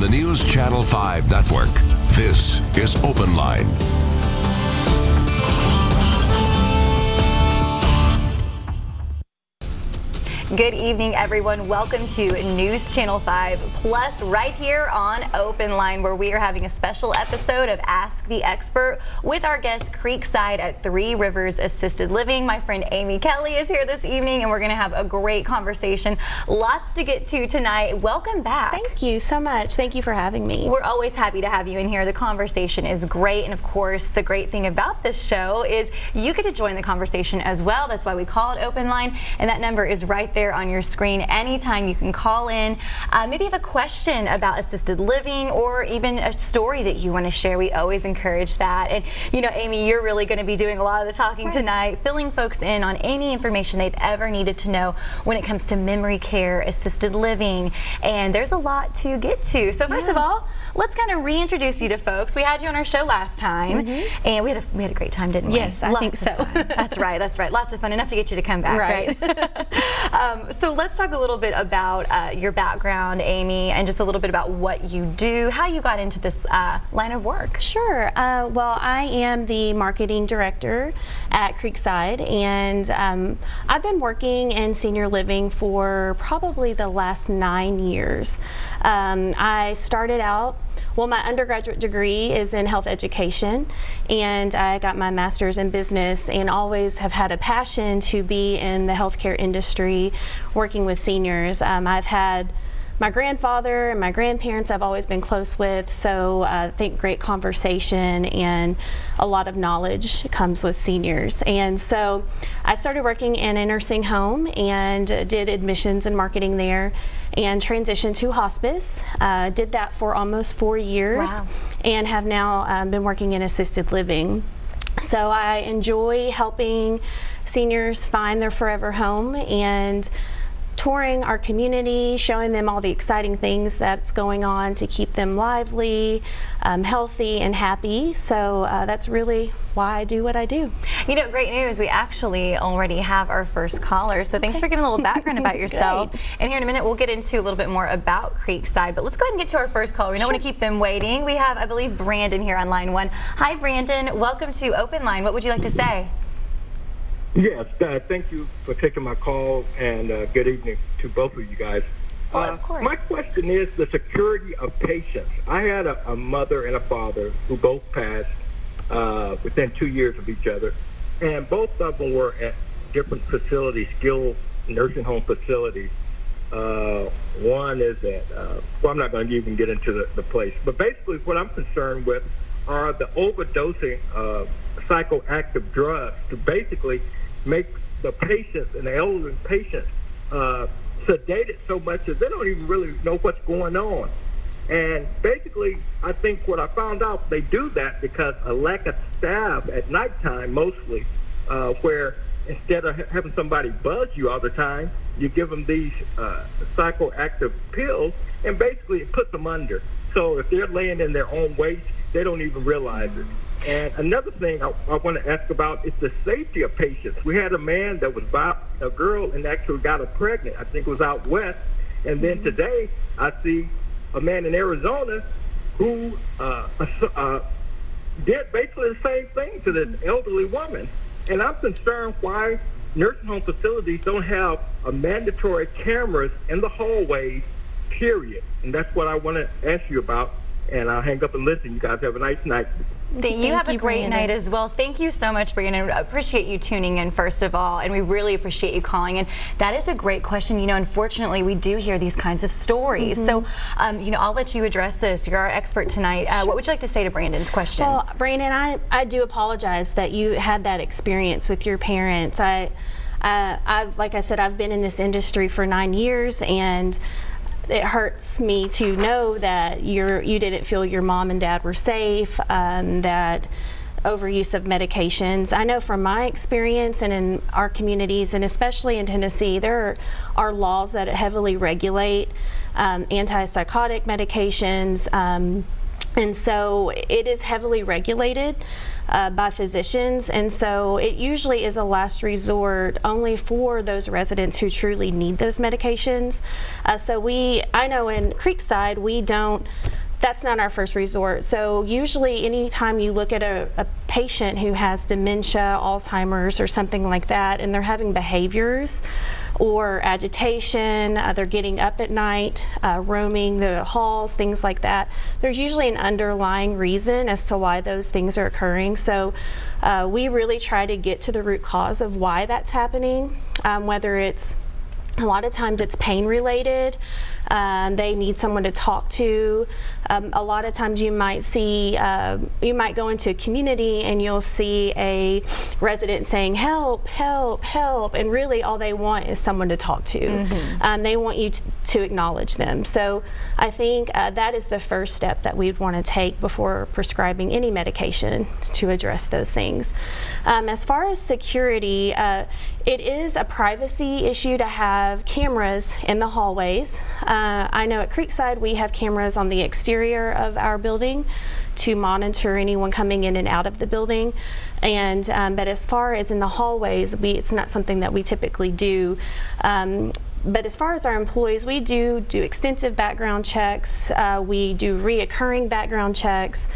the News Channel 5 network. This is Open Line. Good evening, everyone. Welcome to News Channel 5 Plus right here on Open Line, where we are having a special episode of Ask the Expert with our guest Creekside at Three Rivers Assisted Living. My friend Amy Kelly is here this evening, and we're going to have a great conversation. Lots to get to tonight. Welcome back. Thank you so much. Thank you for having me. We're always happy to have you in here. The conversation is great, and of course, the great thing about this show is you get to join the conversation as well. That's why we call it Open Line, and that number is right there on your screen. Anytime you can call in. Maybe you have a question about assisted living or even a story that you want to share. We always encourage that. And you know, Amy, you're really going to be doing a lot of the talking tonight, filling folks in on any information they've ever needed to know when it comes to memory care, assisted living, and there's a lot to get to. So first of all, let's kind of reintroduce you to folks. We had you on our show last time, and we had a great time, didn't we? Yes, I think so. That's right. That's right. Lots of fun. Enough to get you to come back, right? So let's talk a little bit about your background, Amy, and just a little bit about what you do, how you got into this line of work. Sure. Well, I am the marketing director at Creekside, and I've been working in senior living for probably the last 9 years. I started out, well, my undergraduate degree is in health education, and I got my master's in business and always have had a passion to be in the healthcare industry working with seniors. I've had my grandfather and my grandparents I've always been close with, so I think great conversation and a lot of knowledge comes with seniors. And so I started working in a nursing home and did admissions and marketing there and transitioned to hospice. Did that for almost 4 years. Wow. And have now been working in assisted living. So I enjoy helping seniors find their forever home and touring our community, showing them all the exciting things that's going on to keep them lively, healthy, and happy. So that's really why I do what I do. You know, great news. We actually already have our first caller. So thanks for giving a little background about yourself. And here in a minute, we'll get into a little bit more about Creekside. But let's go ahead and get to our first caller. We don't want to keep them waiting. We have, I believe, Brandon here on line 1. Hi, Brandon. Welcome to Open Line. What would you like to say? Yes, thank you for taking my call, and good evening to both of you guys. Well, of course. My question is the security of patients. I had a mother and a father who both passed within 2 years of each other, and both of them were at different facilities, skilled nursing home facilities. One is at, well, I'm not going to even get into the place, but basically what I'm concerned with are the overdosing of psychoactive drugs to basically make the patients and the elderly patients sedated so much that they don't even really know what's going on. And basically, I think what I found out, they do that because a lack of staff at nighttime mostly, where instead of having somebody buzz you all the time, you give them these psychoactive pills, and basically it puts them under. So if they're laying in their own waste, they don't even realize it. And another thing I want to ask about is the safety of patients. We had a man that was by a girl and actually got her pregnant. I think it was out west. And then today I see a man in Arizona who did basically the same thing to this elderly woman. And I'm concerned why nursing home facilities don't have a mandatory cameras in the hallways, period. And that's what I want to ask you about. And I'll hang up and listen. You guys have a nice night. You have a great night as well. Thank you so much, Brandon. I appreciate you tuning in, first of all, and we really appreciate you calling in. That is a great question. You know, unfortunately, we do hear these kinds of stories. So, you know, I'll let you address this. You're our expert tonight. What would you like to say to Brandon's questions? Well, Brandon, I do apologize that you had that experience with your parents. Like I said, I've been in this industry for 9 years, and it hurts me to know that you didn't feel your mom and dad were safe, that overuse of medications. I know from my experience and in our communities, and especially in Tennessee, there are laws that heavily regulate antipsychotic medications, and so it is heavily regulated by physicians, and so it usually is a last resort only for those residents who truly need those medications. So I know in Creekside, we don't That's not our first resort. So usually anytime you look at a patient who has dementia, Alzheimer's, or something like that, and they're having behaviors or agitation, they're getting up at night, roaming the halls, things like that, there's usually an underlying reason as to why those things are occurring. So we really try to get to the root cause of why that's happening, whether it's, a lot of times it's pain related. They need someone to talk to. A lot of times you might see, you might go into a community and you'll see a resident saying, help, help, help, and really all they want is someone to talk to. They want you to acknowledge them. So I think that is the first step that we'd want to take before prescribing any medication to address those things. As far as security, it is a privacy issue to have cameras in the hallways. I know at Creekside we have cameras on the exterior of our building to monitor anyone coming in and out of the building. And but as far as in the hallways, it's not something that we typically do. But as far as our employees, we do extensive background checks. We do reoccurring background checks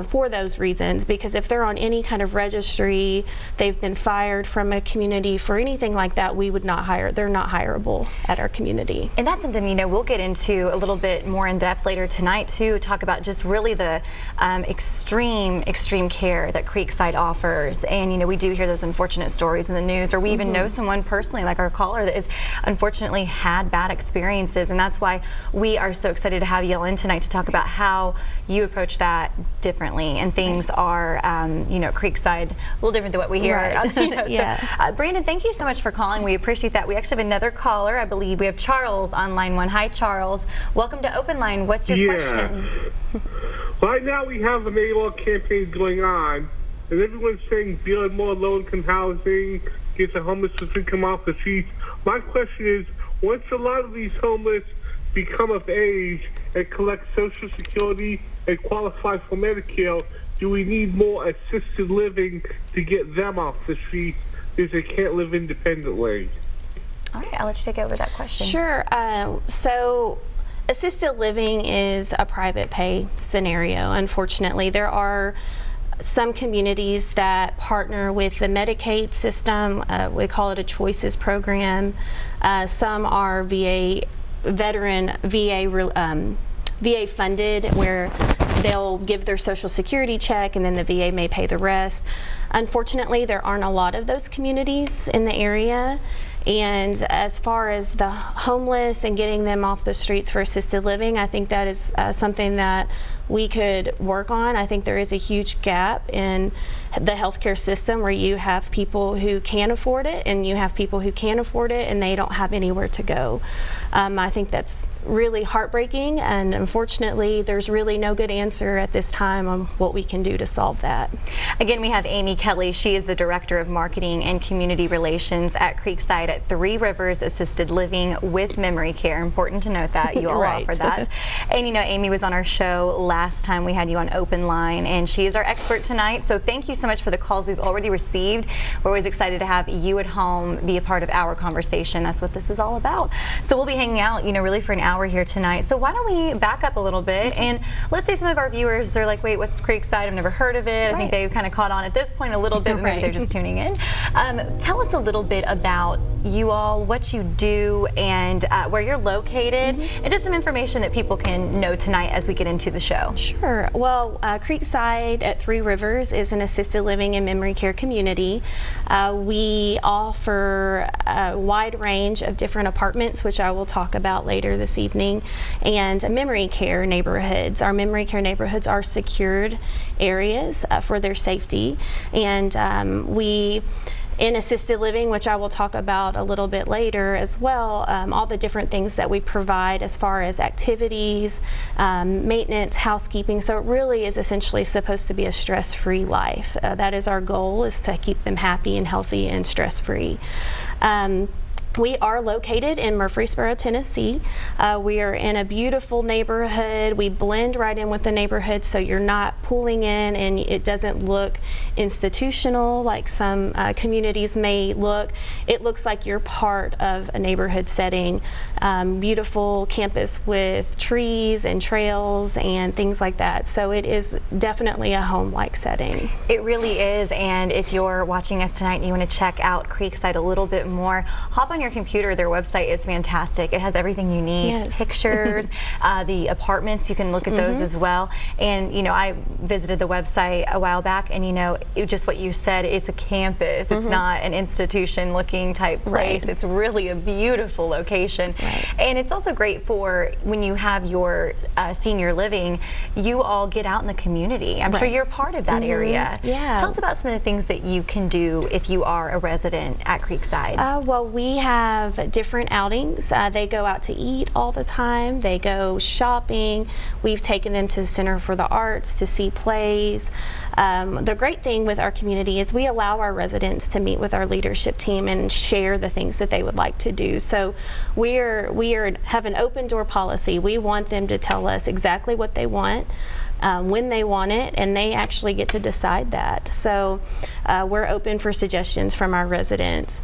for those reasons, because if they're on any kind of registry, they've been fired from a community for anything like that, we would not hire. They're not hireable at our community. And that's something, you know, we'll get into a little bit more in depth later tonight too, talk about just really the extreme care that Creekside offers. And you know, we do hear those unfortunate stories in the news, or we even know someone personally, like our caller, that is unfortunately had bad experiences. And that's why we are so excited to have you all in tonight to talk about how you approach that differently. And things are, you know, Creekside a little different than what we hear. Right. You know, Yeah. so, Brandon, thank you so much for calling. We appreciate that. We actually have another caller. I believe we have Charles on line 1. Hi, Charles. Welcome to Open Line. What's your question? Right now we have an AWOL campaign going on, and everyone's saying build more low-income housing, get the homeless to come off the streets. My question is, once a lot of these homeless become of age and collect Social Security and qualify for Medicare, do we need more assisted living to get them off the streets because they can't live independently? All right, I'll let you take over that question. Sure. So assisted living is a private pay scenario. Unfortunately, there are some communities that partner with the Medicaid system. We call it a Choices program. Some are VA funded, where they'll give their Social Security check and then the VA may pay the rest. Unfortunately, there aren't a lot of those communities in the area. And as far as the homeless and getting them off the streets for assisted living, I think that is something that we could work on. I think there is a huge gap in the healthcare system where you have people who can afford it and you have people who can't afford it and they don't have anywhere to go. I think that's really heartbreaking, and unfortunately there's really no good answer at this time on what we can do to solve that. Again, we have Amy Kelly. She is the Director of Marketing and Community Relations at Creekside at 3 Rivers Assisted Living with Memory Care. Important to note that you all Right. offer that. And you know, Amy was on our show last time we had you on Open Line, and she is our expert tonight. So thank you so much for the calls we've already received. We're always excited to have you at home be a part of our conversation. That's what this is all about. So we'll be hanging out, you know, really for an hour here tonight. So why don't we back up a little bit, and let's say some of our viewers, they're like, wait, what's Creekside? I've never heard of it. I think they've kind of caught on at this point a little bit, but maybe they're just tuning in. Tell us a little bit about you all, what you do, and where you're located, and just some information that people can know tonight as we get into the show. Sure. Well, Creekside at 3 Rivers is an assisted living and memory care community. We offer a wide range of different apartments, which I will talk about later this evening, and memory care neighborhoods. Our memory care neighborhoods are secured areas for their safety, and we in assisted living, which I will talk about a little bit later as well, all the different things that we provide as far as activities, maintenance, housekeeping. So it really is essentially supposed to be a stress-free life. That is our goal, is to keep them happy and healthy and stress-free. We are located in Murfreesboro, Tennessee. We are in a beautiful neighborhood. We blend right in with the neighborhood, so you're not pulling in and it doesn't look institutional like some communities may look. It looks like you're part of a neighborhood setting. Beautiful campus with trees and trails and things like that. So it is definitely a home-like setting. It really is, and if you're watching us tonight and you want to check out Creekside a little bit more, hop on your computer. Their website is fantastic. It has everything you need. Yes. Pictures, the apartments, you can look at those as well. And you know, I visited the website a while back, and you know, just what you said, it's a campus. It's not an institution looking type place. It's really a beautiful location. And it's also great for when you have your senior living, you all get out in the community. I'm sure you're part of that area. Tell us about some of the things that you can do if you are a resident at Creekside. Well, we have different outings. They go out to eat all the time. They go shopping. We've taken them to the Center for the Arts to see plays. The great thing with our community is we allow our residents to meet with our leadership team and share the things that they would like to do. So we have an open door policy. We want them to tell us exactly what they want, when they want it, and they actually get to decide that. So we're open for suggestions from our residents.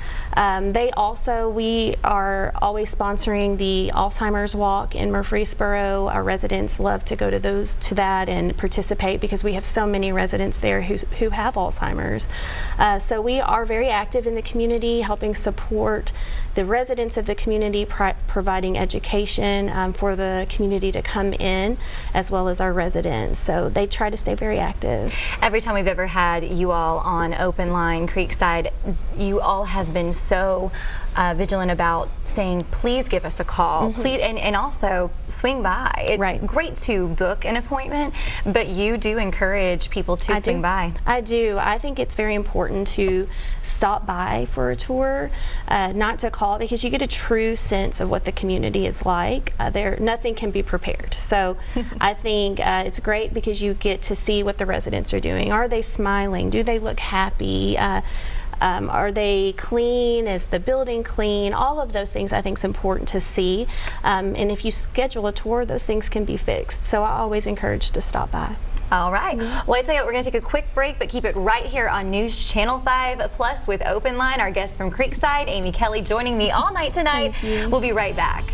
We are always sponsoring the Alzheimer's Walk in Murfreesboro. Our residents love to go to that and participate because we have so many residents there who have Alzheimer's. So we are very active in the community, helping support the residents of the community, providing education for the community to come in, as well as our residents. So they try to stay very active. Every time we've ever had you all on Open Line Creekside, you all have been so vigilant about saying, please give us a call, please, and also swing by. It's great to book an appointment, but you do encourage people to swing by. I do. I think it's very important to stop by for a tour, not to call, because you get a true sense of what the community is like. Nothing can be prepared. So I think it's great because you get to see what the residents are doing. Are they smiling? Do they look happy? Are they clean? Is the building clean? All of those things I think is important to see. And if you schedule a tour, those things can be fixed. So I always encourage to stop by. All right. Well, I tell you what, we're going to take a quick break, but keep it right here on News Channel 5 Plus with Open Line. Our guest from Creekside, Amy Kelly, joining me all night tonight. We'll be right back.